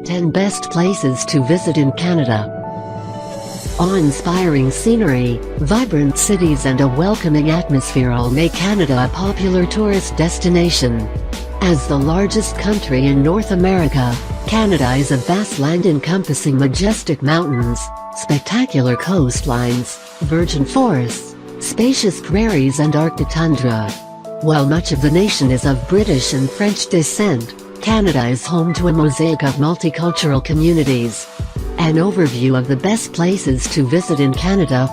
10 Best Places to Visit in Canada. Awe-inspiring scenery, vibrant cities and a welcoming atmosphere all make Canada a popular tourist destination. As the largest country in North America, Canada is a vast land encompassing majestic mountains, spectacular coastlines, virgin forests, spacious prairies and Arctic tundra. While much of the nation is of British and French descent, Canada is home to a mosaic of multicultural communities. An overview of the best places to visit in Canada.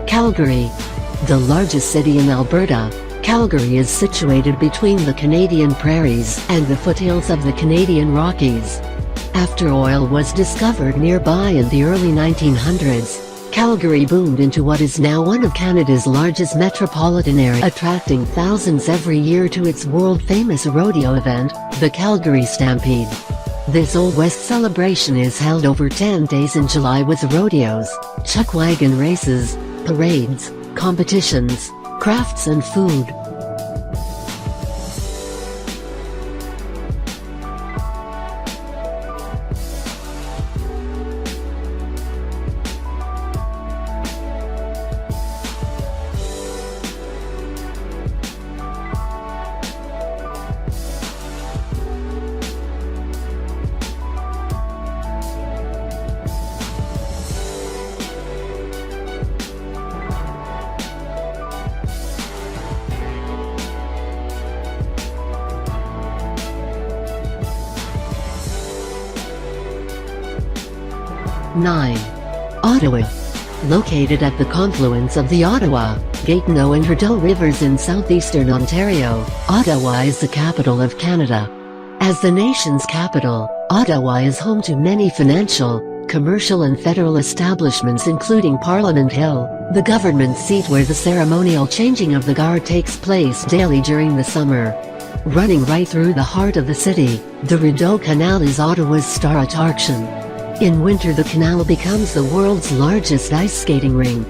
Calgary. The largest city in Alberta, Calgary is situated between the Canadian prairies and the foothills of the Canadian Rockies. After oil was discovered nearby in the early 1900s, Calgary boomed into what is now one of Canada's largest metropolitan areas, attracting thousands every year to its world-famous rodeo event, the Calgary Stampede. This Old West celebration is held over 10 days in July with rodeos, chuck wagon races, parades, competitions, crafts and food. Ottawa. Located at the confluence of the Ottawa, Gatineau and Rideau rivers in southeastern Ontario, Ottawa is the capital of Canada. As the nation's capital, Ottawa is home to many financial, commercial and federal establishments including Parliament Hill, the government seat where the ceremonial changing of the guard takes place daily during the summer. Running right through the heart of the city, the Rideau Canal is Ottawa's star attraction. In winter the canal becomes the world's largest ice skating rink.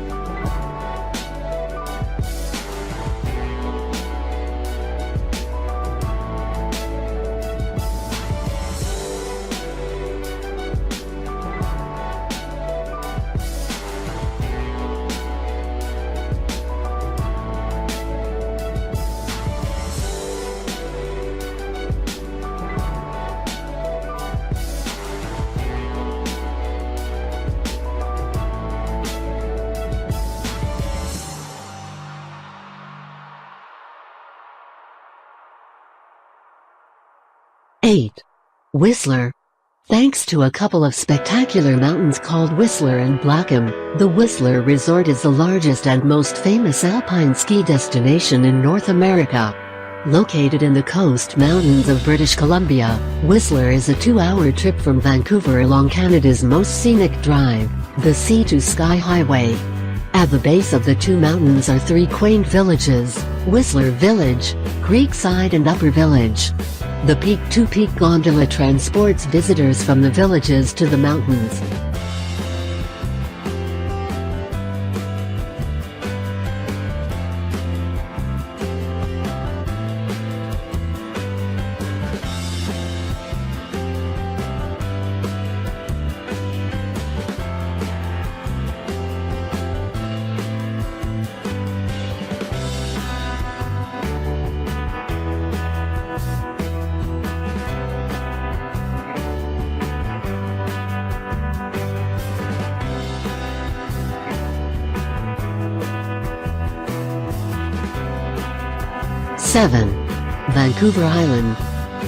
Whistler. Thanks to a couple of spectacular mountains called Whistler and Blackham, the Whistler Resort is the largest and most famous alpine ski destination in North America. Located in the coast mountains of British Columbia, Whistler is a 2-hour trip from Vancouver along Canada's most scenic drive, the Sea to Sky Highway. At the base of the two mountains are 3 quaint villages, Whistler Village, Creekside and Upper Village. The peak-to-peak gondola transports visitors from the villages to the mountains. Vancouver Island.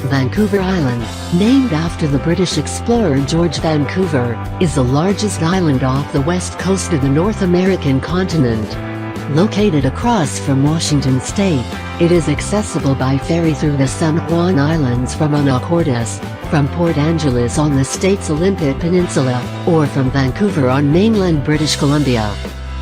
Vancouver Island, named after the British explorer George Vancouver, is the largest island off the west coast of the North American continent. Located across from Washington State, it is accessible by ferry through the San Juan Islands from Anacortes, from Port Angeles on the state's Olympic Peninsula, or from Vancouver on mainland British Columbia.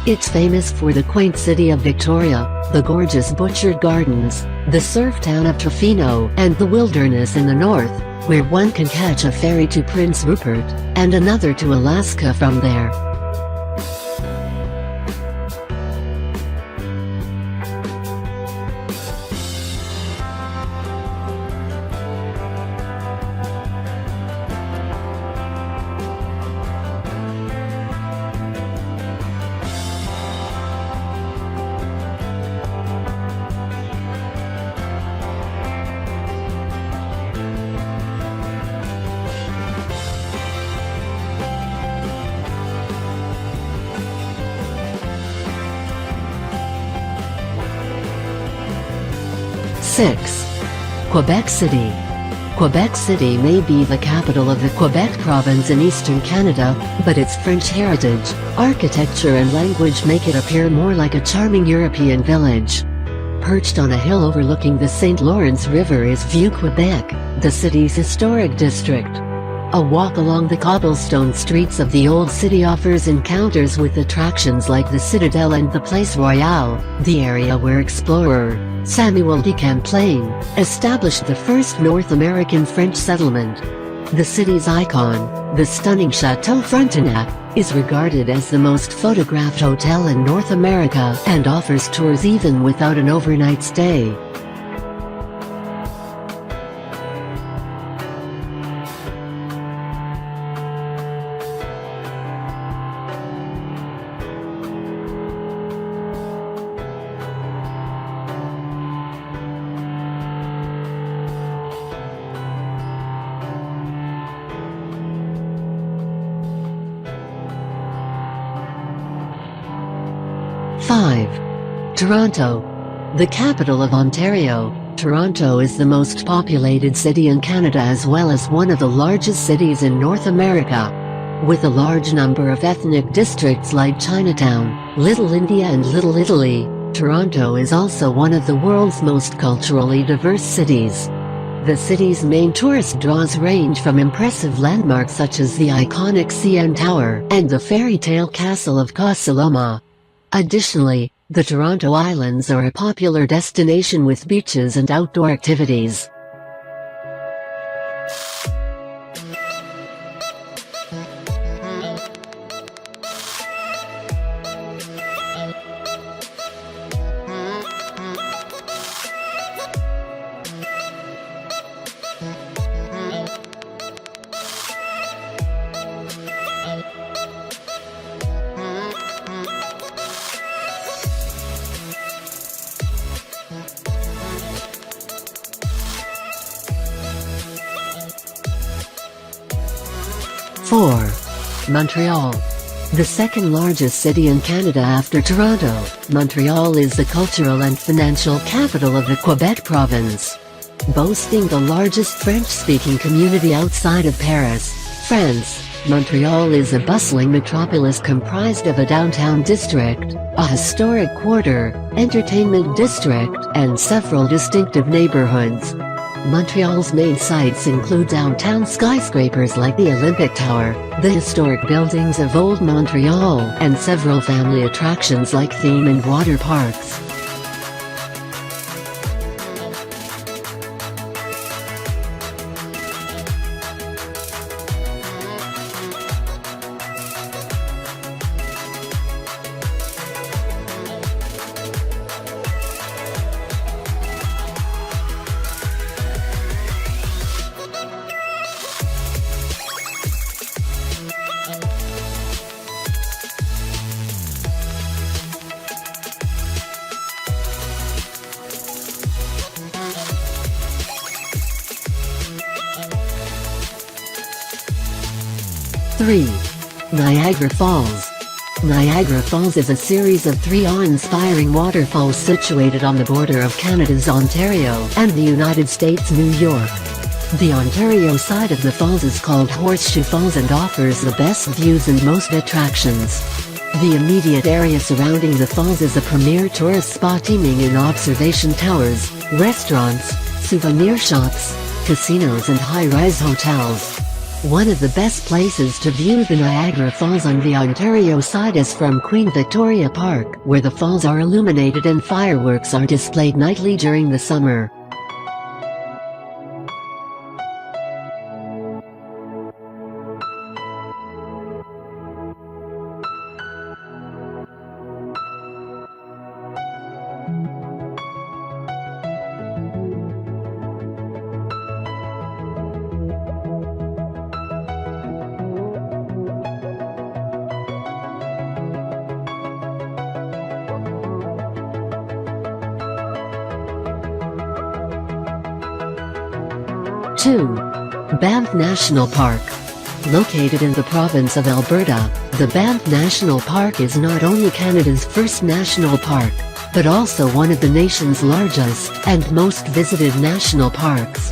It's famous for the quaint city of Victoria, the gorgeous Butchered Gardens, the surf town of Tofino, and the wilderness in the north, where one can catch a ferry to Prince Rupert, and another to Alaska from there. Six. Quebec City. Quebec City may be the capital of the Quebec province in eastern Canada, but its French heritage, architecture and language make it appear more like a charming European village. Perched on a hill overlooking the St. Lawrence River is Vieux Quebec, the city's historic district. A walk along the cobblestone streets of the old city offers encounters with attractions like the Citadel and the Place Royale, the area where explorer Samuel de Champlain established the first North American French settlement. The city's icon, the stunning Chateau Frontenac, is regarded as the most photographed hotel in North America and offers tours even without an overnight stay. Five. Toronto. The capital of Ontario, Toronto is the most populated city in Canada as well as one of the largest cities in North America. With a large number of ethnic districts like Chinatown, Little India and Little Italy, Toronto is also one of the world's most culturally diverse cities. The city's main tourist draws range from impressive landmarks such as the iconic CN Tower and the fairy tale castle of Casiloma. Additionally, the Toronto Islands are a popular destination with beaches and outdoor activities. Four. Montreal. The second largest city in Canada after Toronto, Montreal is the cultural and financial capital of the Quebec province. Boasting the largest French-speaking community outside of Paris, France, Montreal is a bustling metropolis comprised of a downtown district, a historic quarter, entertainment district, and several distinctive neighborhoods. Montreal's main sites include downtown skyscrapers like the Olympic Tower, the historic buildings of Old Montreal, and several family attractions like theme and water parks. Three. Niagara Falls. Niagara Falls is a series of three awe-inspiring waterfalls situated on the border of Canada's Ontario and the United States' New York. The Ontario side of the falls is called Horseshoe Falls and offers the best views and most attractions. The immediate area surrounding the falls is a premier tourist spot teeming in observation towers, restaurants, souvenir shops, casinos and high-rise hotels. One of the best places to view the Niagara Falls on the Ontario side is from Queen Victoria Park, where the falls are illuminated and fireworks are displayed nightly during the summer. Two. Banff National Park. Located in the province of Alberta, the Banff National Park is not only Canada's first national park, but also one of the nation's largest and most visited national parks.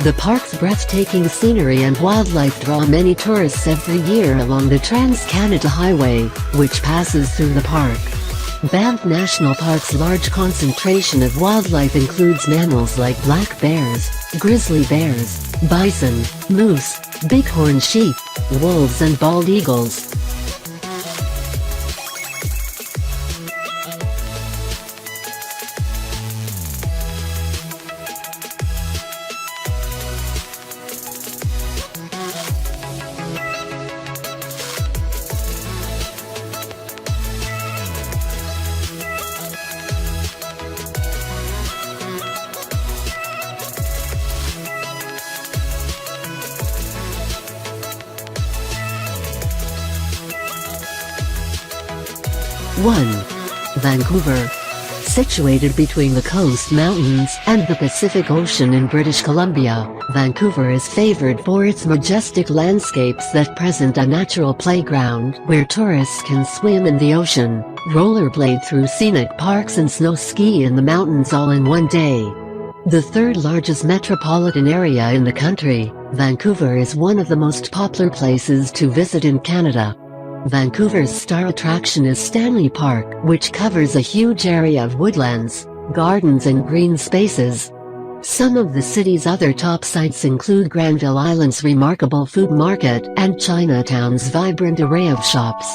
The park's breathtaking scenery and wildlife draw many tourists every year along the Trans-Canada Highway, which passes through the park. Banff National Park's large concentration of wildlife includes mammals like black bears, grizzly bears, bison, moose, bighorn sheep, wolves and bald eagles. One. Vancouver. Situated between the Coast Mountains and the Pacific Ocean in British Columbia, Vancouver is favored for its majestic landscapes that present a natural playground where tourists can swim in the ocean, rollerblade through scenic parks and snow ski in the mountains all in one day. The third largest metropolitan area in the country, Vancouver is one of the most popular places to visit in Canada. Vancouver's star attraction is Stanley Park, which covers a huge area of woodlands, gardens and green spaces. Some of the city's other top sites include Granville Island's remarkable food market and Chinatown's vibrant array of shops.